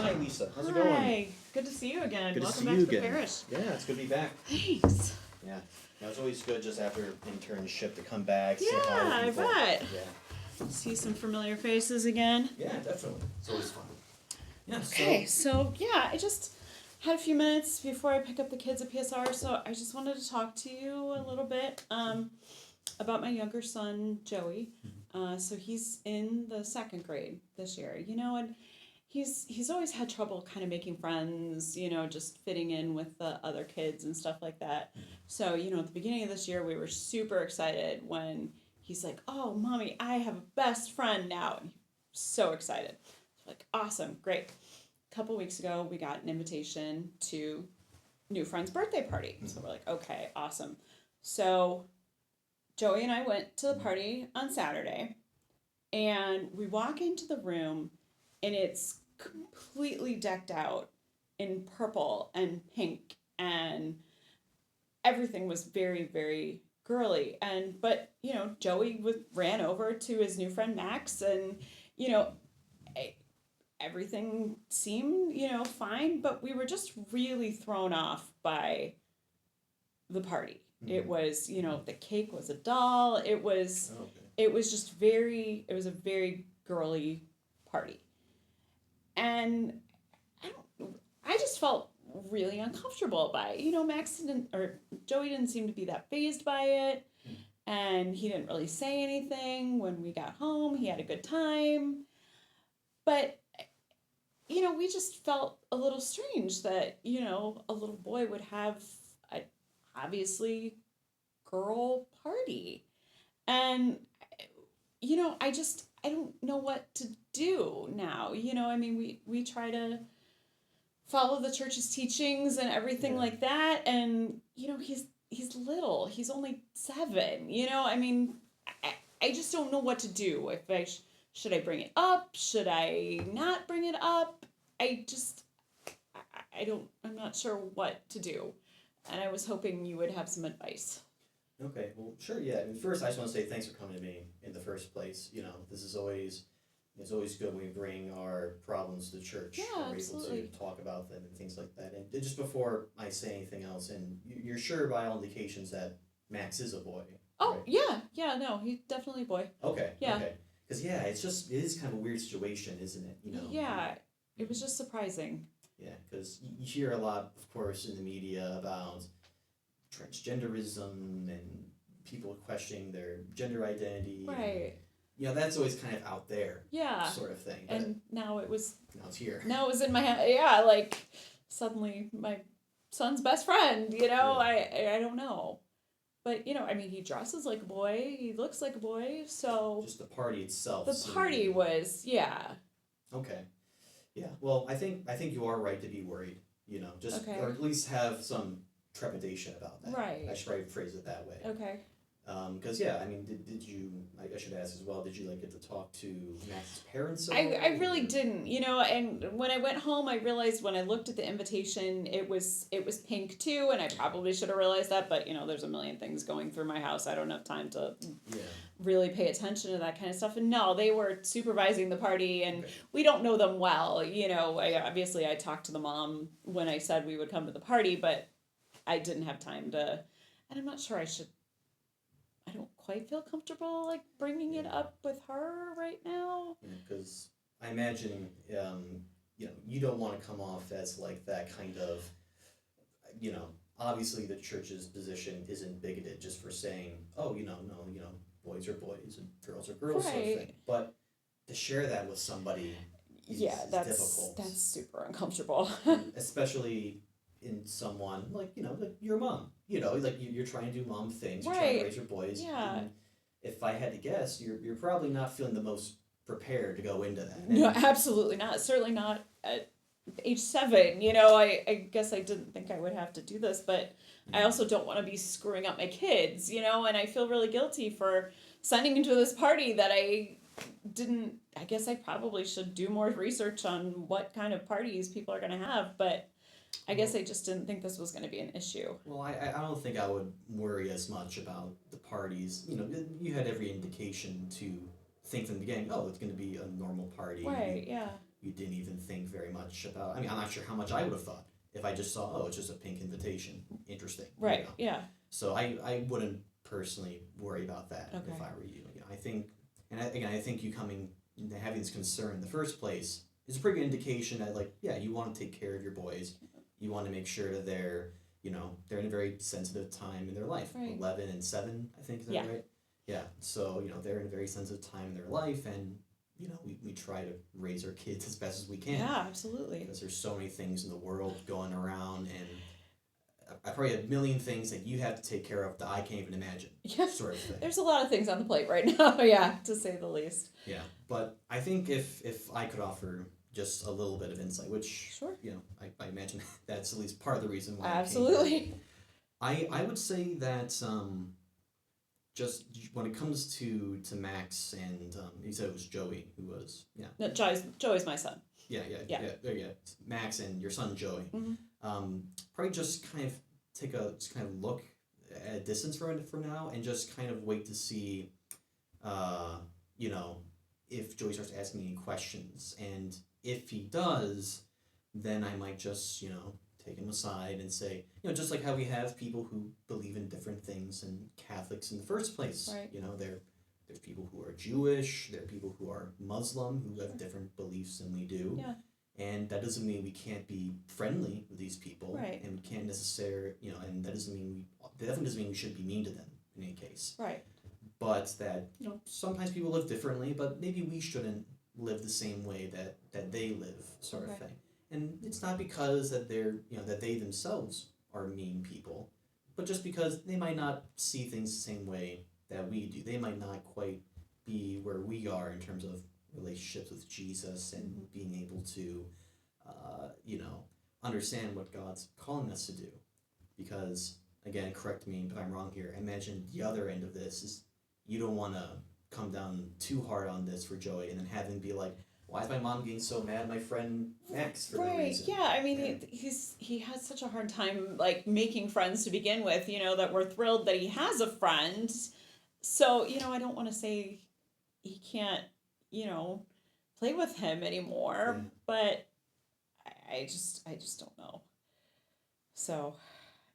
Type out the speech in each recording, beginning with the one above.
Hi, Lisa. How's it Hi. going? Good to see you again. Good Welcome to see back you to the again. parish. Yeah, it's good to be back. Thanks. Yeah. It's always good just after internship to come back, say Yeah, hi to I people. bet. Yeah. See some familiar faces again. Yeah, definitely. It's always fun. Yeah. Okay, so I just had a few minutes before I pick up the kids at PSR, so I just wanted to talk to you a little bit about my younger son, Joey. So he's in the second grade this year, and he's always had trouble kind of making friends, just fitting in with the other kids and stuff like that. So, at the beginning of this year, we were super excited when he's like, "Oh, Mommy, I have a best friend now." And he was so excited. Like, awesome, great. A couple weeks ago, we got an invitation to new friend's birthday party. So we're like, okay, awesome. So Joey and I went to the party on Saturday, and we walk into the room, and it's completely decked out in purple and pink, and everything was very, very girly. But Joey ran over to his new friend Max, and everything seemed fine, but we were just really thrown off by the party. It was the cake was a doll. It was just it was a very girly party, and I just felt really uncomfortable by it. Joey didn't seem to be that fazed by it, and he didn't really say anything when we got home. He had a good time, but we just felt a little strange that a little boy would have a obviously girl party, and I don't know what to do now. We try to follow the church's teachings and everything like that, and he's little. He's only 7. I just don't know what to do. If should I bring it up? Should I not bring it up? I'm not sure what to do, and I was hoping you would have some advice. Okay, well, sure, yeah. First, I just want to say thanks for coming to me in the first place. It's always good when we bring our problems to church. Yeah, we're absolutely. able to talk about them and things like that. And just before I say anything else, and you're sure by all indications that Max is a boy. Oh, right? yeah, no, he's definitely a boy. Okay. Yeah. Okay. Because it is kind of a weird situation, isn't it? Yeah, it was just surprising. Yeah, because you hear a lot, of course, in the media about transgenderism and people questioning their gender identity. Right. And, that's always kind of out there. Yeah. Sort of thing. And now it's here. Now it was in my hand. Yeah, like suddenly my son's best friend. Yeah. I don't know. But, he dresses like a boy. He looks like a boy. So just the party itself. The party was, yeah. Okay. Yeah. Well, I think you are right to be worried. Or at least have some trepidation about that. Right. I should probably phrase it that way. Okay. Because did you? I should ask as well. Did you get to talk to Max's parents? I really didn't. And when I went home, I realized when I looked at the invitation, it was pink too, and I probably should have realized that. But there's a million things going through my house. I don't have time to really pay attention to that kind of stuff. And no, they were supervising the party, and we don't know them well. I talked to the mom when I said we would come to the party, but I didn't have time to, and I'm not sure I don't quite feel comfortable bringing it up with her right now. Because I imagine, you don't want to come off as that kind of, obviously the church's position isn't bigoted just for saying, oh, no, boys are boys and girls are girls, right. Sort of thing. But to share that with somebody is difficult. That's super uncomfortable. Especially in someone like your mom, you're trying to do mom things, you're right. trying to raise your boys. Yeah. And if I had to guess, you're probably not feeling the most prepared to go into that. No, absolutely not. Certainly not at age 7. I guess I didn't think I would have to do this, but I also don't want to be screwing up my kids, and I feel really guilty for sending them to this party that I didn't. I guess I probably should do more research on what kind of parties people are going to have, but I guess I just didn't think this was going to be an issue. Well, I don't think I would worry as much about the parties. You had every indication to think from the beginning, oh, it's going to be a normal party. Right, yeah. you didn't even think very much about. I mean, I'm not sure how much I would have thought if I just saw, oh, it's just a pink invitation. Interesting. Right. You know? Yeah. So I wouldn't personally worry about that Okay. if I were you. You know, I think, and I think you having this concern in the first place is a pretty good indication that, like, yeah, you want to take care of your boys. You want to make sure that they're in a very sensitive time in their life. Right. 11 and 7, I think, is that Yeah. right? Yeah. So, they're in a very sensitive time in their life, and, we try to raise our kids as best as we can. Yeah, absolutely. Because there's so many things in the world going around, and I probably have a million things that you have to take care of that I can't even imagine. Yeah. Sort of thing. There's a lot of things on the plate right now, yeah, to say the least. Yeah. But I think if I could offer just a little bit of insight, which, Sure. I imagine that's at least part of the reason why Absolutely. I would say that just when it comes to Max and you said it was Joey who was No, Joey's my son. yeah Max and your son Joey, Mm-hmm. probably just kind of look at a distance from now and just kind of wait to see if Joey starts asking any questions, and if he does, then I might just take him aside and say, just like how we have people who believe in different things and Catholics in the first place. Right. There's people who are Jewish, there are people who are Muslim who have different beliefs than we do. Yeah. And that doesn't mean we can't be friendly with these people. Right. And we can't necessarily, and that definitely doesn't mean we should be mean to them in any case. Right. But that, sometimes people live differently, but maybe we shouldn't live the same way that they live, sort of thing. And it's not because that they're, that they themselves are mean people, but just because they might not see things the same way that we do. They might not quite be where we are in terms of relationships with Jesus and being able to, understand what God's calling us to do. Because, again, correct me if I'm wrong here, I imagine the other end of this is you don't want to come down too hard on this for Joey and then have him be like, why is my mom getting so mad at my friend Max for no reason? Yeah, I mean, he has such a hard time, like, making friends to begin with, that we're thrilled that he has a friend. So, I don't want to say he can't, play with him anymore, but I just don't know. So,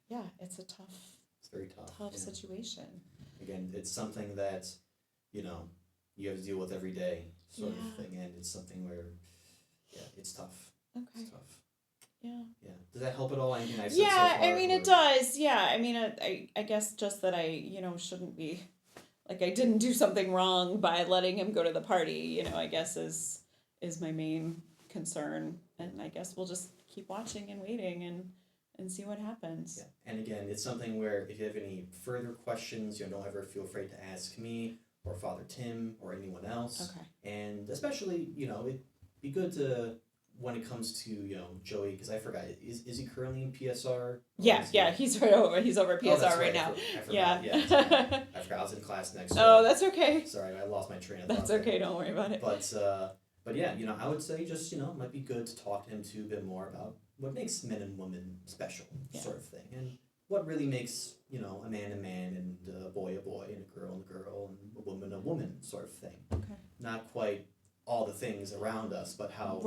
yeah, it's very tough situation. Again, it's something that, you have to deal with every day, sort of thing, and it's something where, it's tough. Okay. It's tough. Yeah. Yeah. Does that help at all? Anything I've said Yeah, so far, I mean, it does. Yeah, I mean, I guess just that I, shouldn't be, like, I didn't do something wrong by letting him go to the party, I guess is my main concern. And I guess we'll just keep watching and waiting and see what happens. Yeah. And again, it's something where if you have any further questions, don't ever feel afraid to ask me or Father Tim or anyone else. Okay. And especially, it'd be good to, when it comes to, Joey, because I forgot, is he currently in PSR? Yeah, he's right over. He's over at PSR right now. I forgot. Yeah. I forgot. I was in class next. Oh, that's okay. Sorry, I lost my train of thought. That's okay. Don't worry about it. But yeah, I would say just, it might be good to talk to him too a bit more about what makes men and women special, sort of thing, and what really makes, a man and a boy, and a girl, and a woman, sort of thing. Okay. Not quite all the things around us, but how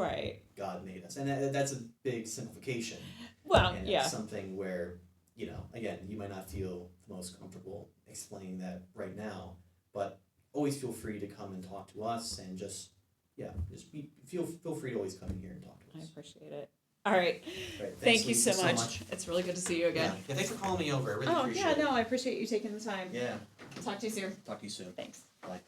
God made us. And that's a big simplification. Well, and it's something where, again, you might not feel the most comfortable explaining that right now, but always feel free to come and talk to us and just feel free to always come in here and talk to us. I appreciate it. All right. Thank you so much. It's really good to see you again. Yeah, thanks for calling me over. I really appreciate it. I appreciate you taking the time. Yeah. Talk to you soon. Talk to you soon. Thanks. Bye.